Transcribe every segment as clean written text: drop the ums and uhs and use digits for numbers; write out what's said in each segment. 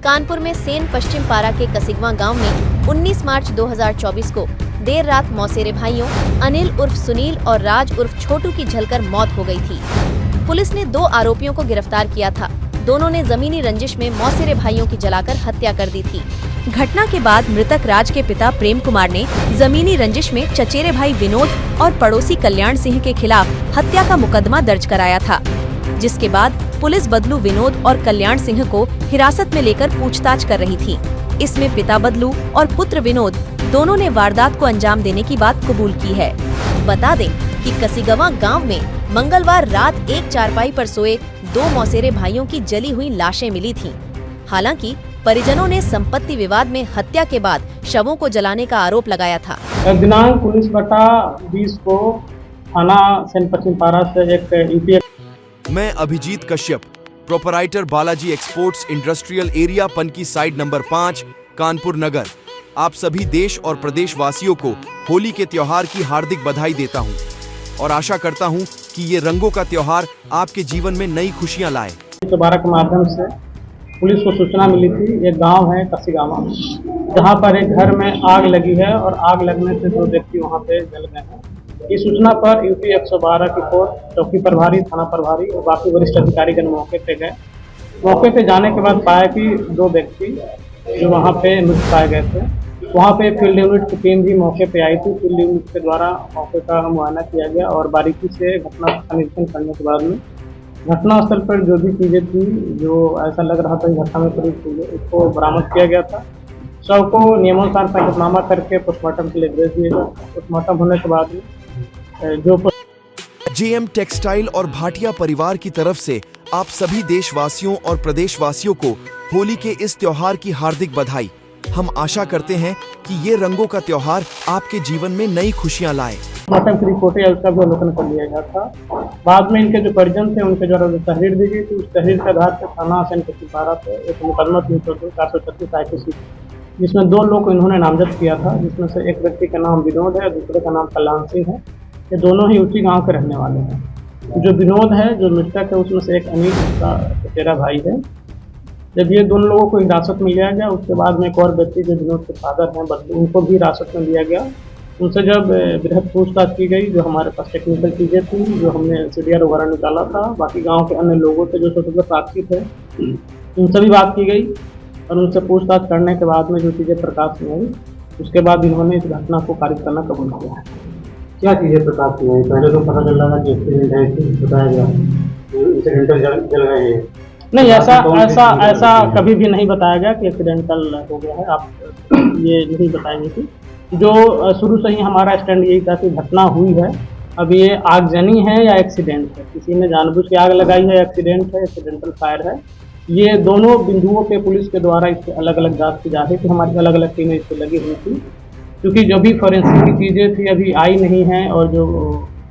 कानपुर में सेन पश्चिम पारा के कसिगवा गांव में 19 मार्च 2024 को देर रात मौसेरे भाइयों अनिल उर्फ सुनील और राज उर्फ छोटू की जलकर मौत हो गई थी। पुलिस ने 2 आरोपियों को गिरफ्तार किया था। दोनों ने जमीनी रंजिश में मौसेरे भाइयों की जलाकर हत्या कर दी थी। घटना के बाद मृतक राज के पिता प्रेम कुमार ने जमीनी रंजिश में चचेरे भाई विनोद और पड़ोसी कल्याण सिंह के खिलाफ हत्या का मुकदमा दर्ज कराया था, जिसके बाद पुलिस बदलू विनोद और कल्याण सिंह को हिरासत में लेकर पूछताछ कर रही थी। इसमें पिता बदलू और पुत्र विनोद दोनों ने वारदात को अंजाम देने की बात कबूल की है। बता दें कि कसिगवा गांव में मंगलवार रात एक चारपाई पर सोए 2 मौसेरे भाइयों की जली हुई लाशें मिली थीं। हालांकि परिजनों ने संपत्ति विवाद में हत्या के बाद शवों को जलाने का आरोप लगाया था। दिनांक 19/20 को थाना सेन पश्चिम पारा से एक यूपी। मैं Abhijeet Kashyap, proprietor Balaji exports industrial area Panki side number 5, Kanpur Nagar, आप सभी देश और प्रदेश वासियों को होली के त्योहार की हार्दिक बधाई देता हूं और आशा करता हूं कि ये रंगों का त्योहार आपके जीवन में नई खुशियां लाए। 12 के माध्यम से पुलिस को सूचना मिली थी, एक गांव है कसिगवा, जहां पर एक घर में आग लगी है और आग लगने से 2 व्यक्ति वहां पे जल गए हैं। इस सूचना पर यूपी 112 की फोर्स, चौकी प्रभारी, थाना प्रभारी और बाकी वरिष्ठ अधिकारीगण मौके पे गए। मौके पे जाने के बाद पाया कि 2 व्यक्ति जो वहाँ पे मृत पाए गए थे। वहाँ पे फील्ड यूनिट की टीम भी मौके पे आई थी। फील्ड यूनिट के द्वारा मौके का मुआयना किया गया और बारीकी से घटना का निरीक्षण करने के बाद में घटनास्थल पर जो भी चीज़ें थी, जो ऐसा लग रहा था घटना में प्रयुक्त चीज़ें, उसको बरामद किया गया था। शव को नियमानुसार पंचनामा करके पोस्टमार्टम के लिए भेज दिया गया। पोस्टमार्टम होने के बाद जो जेएम टेक्सटाइल और भाटिया परिवार की तरफ से आप सभी देशवासियों और प्रदेशवासियों को होली के इस त्योहार की हार्दिक बधाई। हम आशा करते हैं कि ये रंगों का त्योहार आपके जीवन में नई खुशियां लाए। पोस्टमार्टम की रिपोर्ट है, उसका भी अवलोकन कर लिया गया था। बाद में इनके जो परिजन थे उनके द्वारा जो तहरीर दी गई थी, उस तहरीर के आधार पर थाना सेन पश्चिम पारा पे एक मुकदमा 336 IPC, जिसमें 2 लोग को इन्होंने नामजद किया था, जिसमें से एक व्यक्ति का नाम विनोद है, दूसरे का नाम कल्याण सिंह है। ये दोनों ही उसी गांव के रहने वाले हैं। जो विनोद है, जो मृतक है, उसमें से एक अनिल का चचेरा भाई है। जब ये दोनों लोगों को हिरासत में लिया गया, उसके बाद में एक और व्यक्ति जो विनोद के फादर हैं बदलू, उनको भी हिरासत में लिया गया। उनसे जब बृहद पूछताछ की गई, जो हमारे पास टेक्निकल चीज़ें थी, जो हमने CDR वगैरह निकाला था, बाकी गाँव के अन्य लोगों से जो छोटे साथी थे, उनसे भी बात की गई और उनसे पूछताछ करने के बाद में जो चीज़ें प्रकाश में आई, उसके बाद इन्होंने इस घटना को खारिज करना कबूल किया है। क्या चीज़ें प्रकाश में आई? पहले तो पता चल रहा था कि एक्सीडेंट है, बताया गया एक्सीडेंटल जल रहे हैं। नहीं, ऐसा कभी भी नहीं बताया गया कि एक्सीडेंटल हो गया है। आप ये नहीं बताएंगे कि जो शुरू से ही हमारा स्टैंड यही था कि घटना हुई है, अब ये आगजनी है या एक्सीडेंट है, किसी ने जानबूझ के आग लगाई है, एक्सीडेंट है, एक्सीडेंटल फायर है। ये दोनों बिंदुओं पे पुलिस के द्वारा इससे अलग अलग जांच की जा रही थी। हमारी अलग अलग टीमें इससे लगी हुई थी, क्योंकि जो भी फॉरेंसिक की चीज़ें थी अभी आई नहीं हैं और जो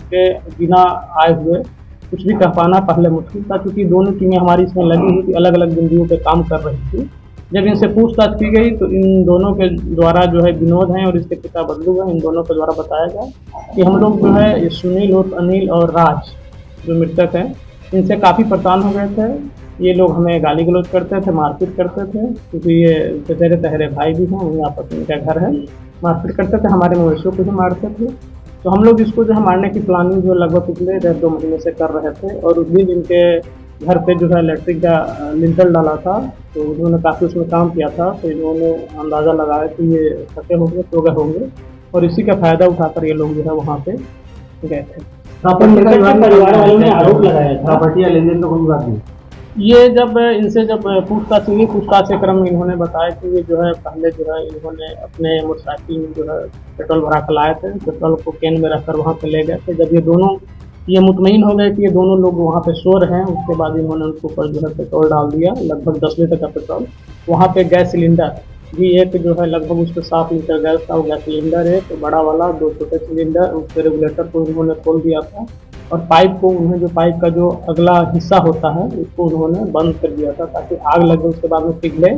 के बिना आए हुए कुछ भी कह पाना पहले मुश्किल था, क्योंकि दोनों टीमें हमारी इसमें लगी हुई थी, अलग अलग बिंदुओं पे काम कर रही थी। जब इनसे पूछताछ की गई तो इन दोनों के द्वारा जो है विनोद हैं और इसके पिता बदलू हैं, इन दोनों के द्वारा बताया गया कि हम लोग जो है सुनील और अनिल और राज जो मृतक हैं, इनसे काफ़ी परेशान हो गए थे। ये लोग हमें गाली गलौज करते थे, मारपीट करते थे, क्योंकि ये चचेरे तहरे भाई भी हैं, वहीं आपस में इनका घर है। मारपीट करते थे, हमारे मवेशियों को भी मारते थे। तो हम लोग इसको जो है मारने की प्लानिंग जो लगभग पिछले 1.5-2 महीने से कर रहे थे और उस दिन इनके घर पे जो है इलेक्ट्रिक का लिंटल डाला था, तो उन्होंने काफ़ी उसमें काम किया था। तो इन्होंने अंदाज़ा लगाया कि ये थके होंगे, सो गए होंगे और इसी का फ़ायदा उठाकर ये लोग जो है वहाँ पे गए थे। परिवार वालों ने आरोप लगाया था प्रॉपर्टी लेन देन तो कोई बात नहीं। ये जब इनसे पूछताछ हुई, पूछताछ के क्रम में इन्होंने बताया कि ये जो है पहले जो है इन्होंने अपने मोटरसाइकिल में जो है पेट्रोल भरा कर लाए थे, पेट्रोल को कैन में रखकर वहाँ पे ले गए थे। जब ये मुतमईन हो गए कि ये दोनों लोग वहाँ पे सो रहे हैं, उसके बाद इन्होंने उनके ऊपर जो है पेट्रोल डाल दिया, लगभग 10 लीटर का पेट्रोल। वहाँ पे गैस सिलेंडर भी एक जो है लगभग उस पर 7 लीटर गैस था, वो गैस सिलेंडर है, तो बड़ा वाला 2 छोटे सिलेंडर, उसके रेगुलेटर को उन्होंने खोल दिया था और पाइप को उन्हें जो पाइप का जो अगला हिस्सा होता है उसको उन्होंने बंद कर दिया था, ताकि आग लगे उसके बाद में पिघले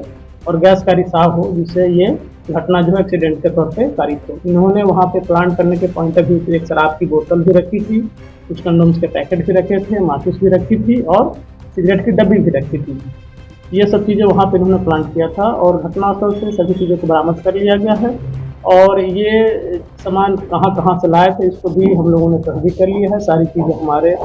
और गैस का रिसाव हो, जिससे ये घटना जो है एक्सीडेंट के तौर पे कारित हो। इन्होंने वहाँ पे प्लांट करने के पॉइंट ऑफ व्यू से एक शराब की बोतल भी रखी थी, कुछ कंडोम्स के पैकेट भी रखे थे, माचिस भी रखी थी और सिगरेट की डब्बी भी रखी थी। ये सब चीज़ें वहाँ पे इन्होंने प्लांट किया था और घटनास्थल से सभी चीज़ों को बरामद कर लिया गया है। और ये सामान कहाँ कहाँ से लाए थे इसको भी हम लोगों ने तस्दीक कर लिया है। सारी चीज़ें हमारे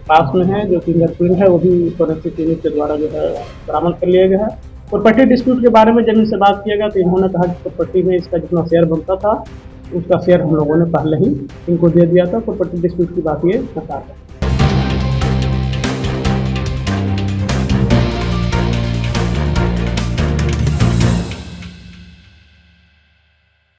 पास में है, जो फिंगरप्रिंट है वो भी फोरेंसिक यूनिट के द्वारा जो है बरामद कर लिया गया है। प्रॉपर्टी डिस्प्यूट के बारे में जब इनसे बात किया गया तो इन्होंने कहा कि प्रॉपर्टी में इसका जितना शेयर बनता था उसका शेयर हम लोगों ने पहले ही इनको दे दिया था। प्रॉपर्टी डिस्प्यूट की बात ये बता है।